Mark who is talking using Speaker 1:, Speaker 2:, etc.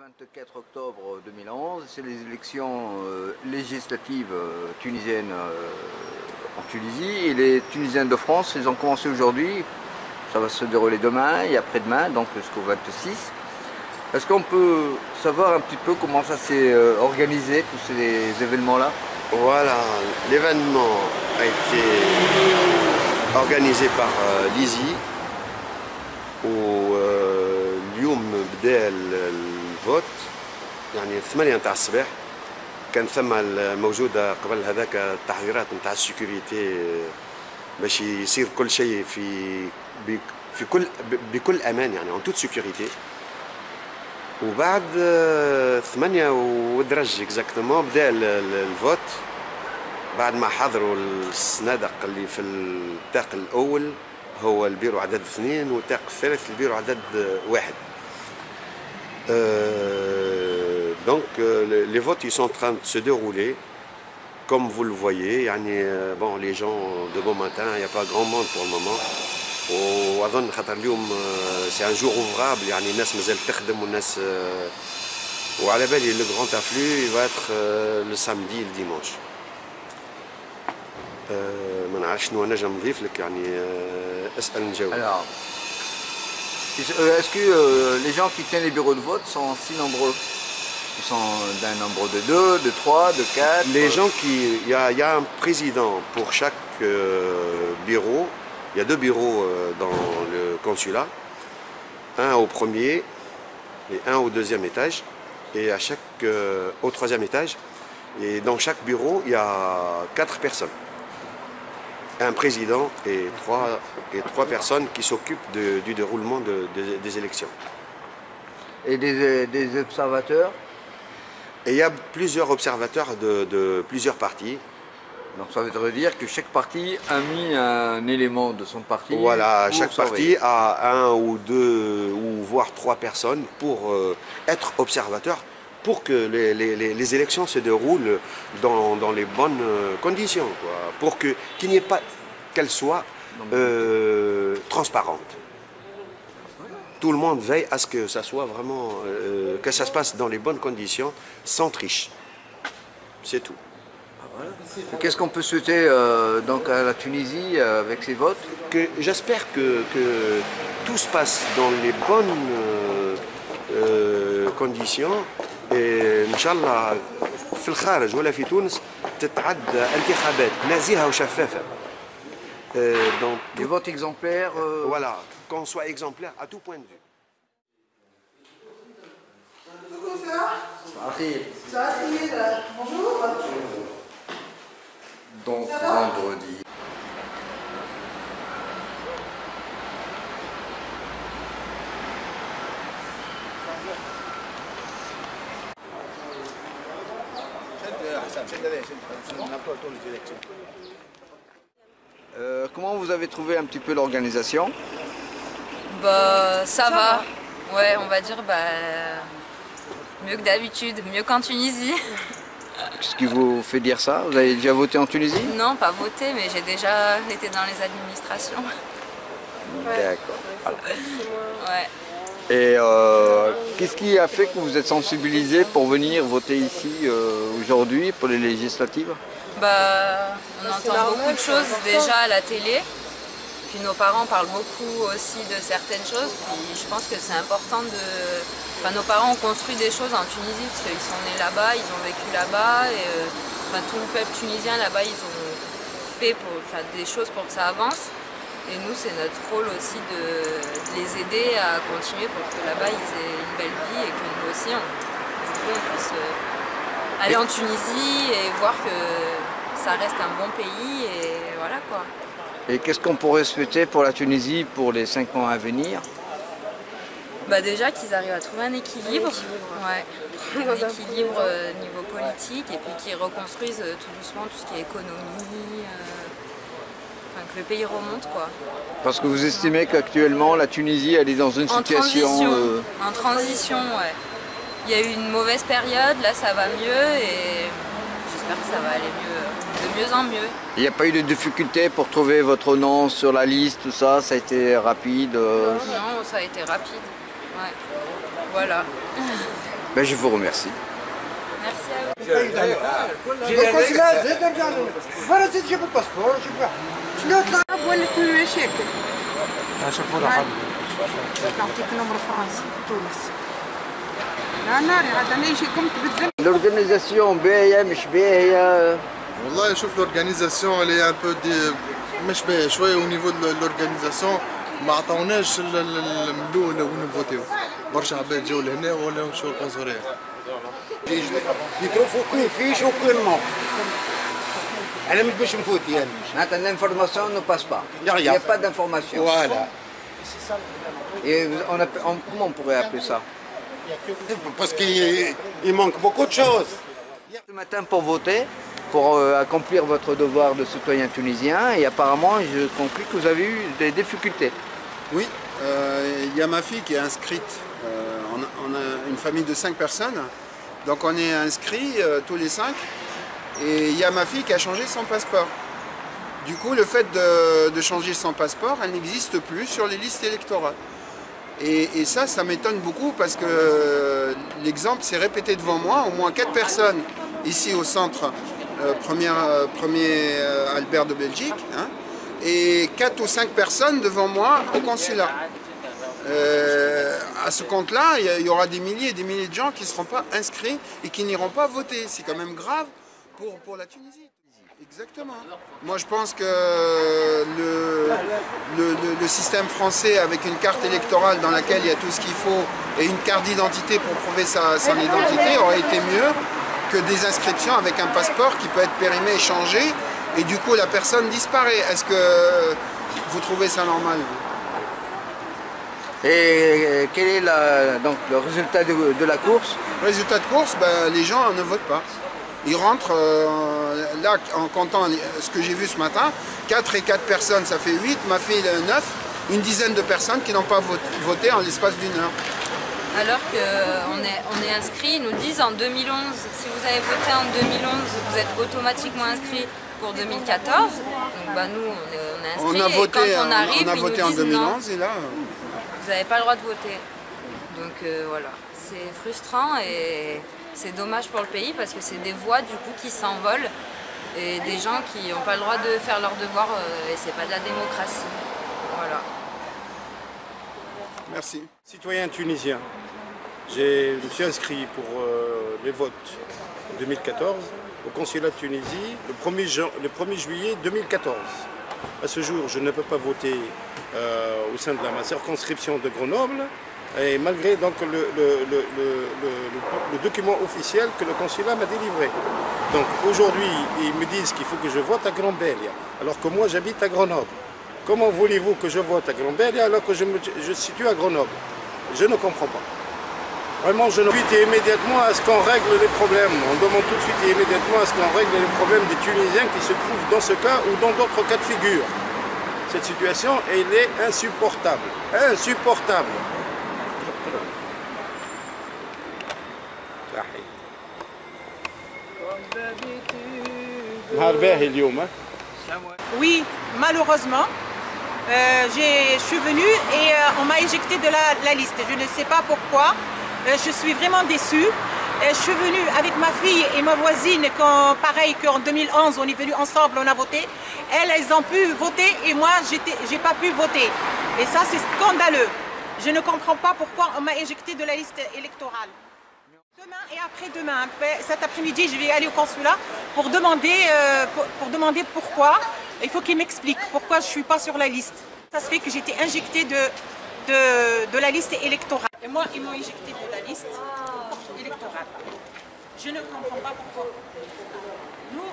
Speaker 1: 24 octobre 2011, c'est les élections législatives tunisiennes en Tunisie, et les Tunisiens de France, ils ont commencé aujourd'hui, ça va se dérouler demain et après-demain, donc jusqu'au 26. Est-ce qu'on peut savoir un petit peu comment ça s'est organisé, tous ces événements-là?
Speaker 2: Voilà, l'événement a été organisé par l'ISI واليوم بدا الفوت يعني 8 نتاع الصباح. كان ثم موجوده قبل هذاك التحضيرات نتاع السيكوريتي باش يصير كل شيء بكل امان يعني en toute sécurité. وبعد 8 ودرج اكزاكتومون بدا الفوت بعد ما حضروا الصنادق اللي في الطاق الاول هو البيرو عدد 2 والطاق الثالث البيرو عدد 1. Donc les votes ils sont en train de se dérouler comme vous le voyez. يعني bon les gens de bon matin, il n'y a pas grand monde pour le moment. واظن خاطر اليوم c'est un jour ouvrable يعني الناس مازال تخدم والناس وعلى بالي le grand afflux il va être le samedi le dimanche. ما نعرفش شنو نجم نضيف لك يعني اسال نجاوب.
Speaker 1: Alors, est-ce que les gens qui tiennent les bureaux de vote sont si nombreux? Ils sont d'un nombre de 2, de 3, de 4?
Speaker 2: Les gens qui... Il y a un président pour chaque bureau. Il y a 2 bureaux dans le consulat. Un au premier et un au 2e étage. Et à chaque, au 3e étage. Et dans chaque bureau, il y a 4 personnes. Un président et 3 personnes qui s'occupent du déroulement des élections.
Speaker 1: Et des observateurs?
Speaker 2: Et il y a plusieurs observateurs de plusieurs partis.
Speaker 1: Donc ça veut dire que chaque parti a mis un élément de son parti.
Speaker 2: Voilà, chaque parti a 1 ou 2 ou voire 3 personnes pour être observateurs pour que les élections se déroulent dans les bonnes conditions, quoi. Pour qu'il n'y ait pas qu'elles soient transparentes. Tout le monde veille à ce que ça soit vraiment, que ça se passe dans les bonnes conditions, sans triche. C'est tout.
Speaker 1: Qu'est-ce qu'on peut souhaiter donc à la Tunisie avec ces votes?
Speaker 2: J'espère que tout se passe dans les bonnes conditions. إن شاء الله في الخارج ولا في تونس تتعد انتخابات نزيهة وشفافة.
Speaker 1: Donc des votes exemplaires.
Speaker 2: Voilà, qu'on soit exemplaire à tout point de vue.
Speaker 1: Bonjour. Donc vendredi. Comment vous avez trouvé un petit peu l'organisation?
Speaker 3: Bah ça va. Ouais, on va dire mieux que d'habitude, mieux qu'en Tunisie.
Speaker 1: Qu'est-ce qui vous fait dire ça? Vous avez déjà voté en Tunisie?
Speaker 3: Non, pas voté, mais j'ai déjà été dans les administrations.
Speaker 1: D'accord.
Speaker 3: Ouais.
Speaker 1: Et qu'est-ce qui a fait que vous êtes sensibilisé pour venir voter ici aujourd'hui pour les législatives?
Speaker 3: Bah, on entend beaucoup de choses déjà à la télé. Puis nos parents parlent beaucoup aussi de certaines choses. Puis je pense que c'est important de... Enfin, nos parents ont construit des choses en Tunisie parce qu'ils sont nés là-bas, ils ont vécu là-bas. Et enfin, tout le peuple tunisien là-bas, ils ont fait des choses pour que ça avance. Et nous, c'est notre rôle aussi de les aider à continuer pour que là-bas, ils aient une belle vie et que nous aussi, on puisse aller en Tunisie et voir que ça reste un bon pays et voilà quoi.
Speaker 1: Et qu'est-ce qu'on pourrait souhaiter pour la Tunisie pour les 5 ans à venir?
Speaker 3: Bah déjà qu'ils arrivent à trouver un équilibre, ouais, un équilibre niveau politique et puis qu'ils reconstruisent tout doucement tout ce qui est économie. Que le pays remonte quoi.
Speaker 1: Parce que vous estimez qu'actuellement la Tunisie elle est dans une situation...
Speaker 3: En transition, ouais. Il y a eu une mauvaise période, là ça va mieux et j'espère que ça va aller mieux, de mieux en mieux.
Speaker 1: Il n'y a pas eu de difficulté pour trouver votre nom sur la liste, tout ça, ça a été rapide?
Speaker 3: Non, ça a été rapide, ouais. Voilà.
Speaker 1: Ben, je vous remercie.
Speaker 3: Merci à vous.
Speaker 1: الكونسولات زاد رجع لنا فرا زيد جيب الباسبور جيب شنو طلع
Speaker 4: ولات مشاكل
Speaker 5: شوفوا لها حل.
Speaker 4: نعطيك نمر فرنسي تونس لا ناري عاد انا يجيكم تبدل.
Speaker 1: لورغانيزاسيون باهية مش باهية؟
Speaker 5: والله شوف l'organisation elle est un peu مش باهية شوية au niveau de l'organisation ما عطاوناش الاولى وين نفوتيو برشا عباد جاو لهنا ولا مشاو القنصلية.
Speaker 6: يتروفوا كل فيش وكل نوع. على ما باش نفوت يعني.
Speaker 1: معناتها l'information ne passe pas.
Speaker 6: Il
Speaker 1: n'y a pas d'information.
Speaker 6: Voilà.
Speaker 1: Et comment on pourrait appeler ça?
Speaker 6: Parce qu'il manque beaucoup de choses.
Speaker 1: Ce matin pour voter, pour accomplir votre devoir de citoyen tunisien, et apparemment je conclus que vous avez eu des difficultés.
Speaker 7: Oui, il y a ma fille qui est inscrite. On a une famille de 5 personnes, donc on est inscrits tous les 5. Et il y a ma fille qui a changé son passeport. Du coup, le fait de changer son passeport, elle n'existe plus sur les listes électorales. Et ça m'étonne beaucoup parce que l'exemple s'est répété devant moi. Au moins 4 personnes ici au centre, premier Albert de Belgique, hein, et 4 ou 5 personnes devant moi au consulat. À ce compte-là, il y aura des milliers et des milliers de gens qui ne seront pas inscrits et qui n'iront pas voter. C'est quand même grave pour la Tunisie. Exactement. Moi je pense que le système français avec une carte électorale dans laquelle il y a tout ce qu'il faut et une carte d'identité pour prouver son identité aurait été mieux que des inscriptions avec un passeport qui peut être périmé et changé et du coup la personne disparaît. Est-ce que vous trouvez ça normal?
Speaker 1: Et quel est donc, le résultat de la course?
Speaker 7: Le résultat de course, ben, les gens ne votent pas. Ils rentrent, là, en comptant ce que j'ai vu ce matin, 4 et 4 personnes, ça fait 8, ma fille 9, une dizaine de personnes qui n'ont pas voté en l'espace d'une heure.
Speaker 3: Alors qu'on est inscrit, ils nous disent en 2011, si vous avez voté en 2011, vous êtes automatiquement inscrit pour 2014. Donc bah, nous, on est inscrit et quand on arrive, ils
Speaker 7: voté
Speaker 3: nous
Speaker 7: en
Speaker 3: disent
Speaker 7: 2011
Speaker 3: non,
Speaker 7: et là...
Speaker 3: vous n'avez pas le droit de voter. Donc voilà, c'est frustrant et c'est dommage pour le pays parce que c'est des voix du coup qui s'envolent et des gens qui n'ont pas le droit de faire leur devoir et c'est pas de la démocratie. Voilà.
Speaker 7: Merci.
Speaker 8: Citoyen tunisien, je me suis inscrit pour les votes 2014 au consulat de Tunisie le 1er juillet 2014. À ce jour, je ne peux pas voter au sein de ma circonscription de Grenoble. Et malgré donc le document officiel que le consulat m'a délivré. Donc aujourd'hui, ils me disent qu'il faut que je vote à Grand-Bélia, alors que moi j'habite à Grenoble. Comment voulez-vous que je vote à Grand-Bélia alors que je situe à Grenoble? Je ne comprends pas. Vraiment, je demande et immédiatement à ce qu'on règle les problèmes. On demande tout de suite et immédiatement à ce qu'on règle les problèmes des Tunisiens qui se trouvent dans ce cas ou dans d'autres cas de figure. Cette situation, elle est insupportable. Insupportable.
Speaker 4: Oui, malheureusement, je suis venue et on m'a éjecté de la liste. Je ne sais pas pourquoi. Je suis vraiment déçue. Je suis venue avec ma fille et ma voisine, pareil qu'en 2011, on est venus ensemble, on a voté. Elles ont pu voter et moi, j'ai pas pu voter. Et ça, c'est scandaleux. Je ne comprends pas pourquoi on m'a éjecté de la liste électorale. Demain et après-demain, cet après-midi, je vais aller au consulat pour demander pourquoi. Il faut qu'ils m'expliquent pourquoi je ne suis pas sur la liste. Ça se fait que j'ai été injectée de la liste électorale. Et moi, ils m'ont injecté de la liste électorale. Je ne comprends pas pourquoi. Nous,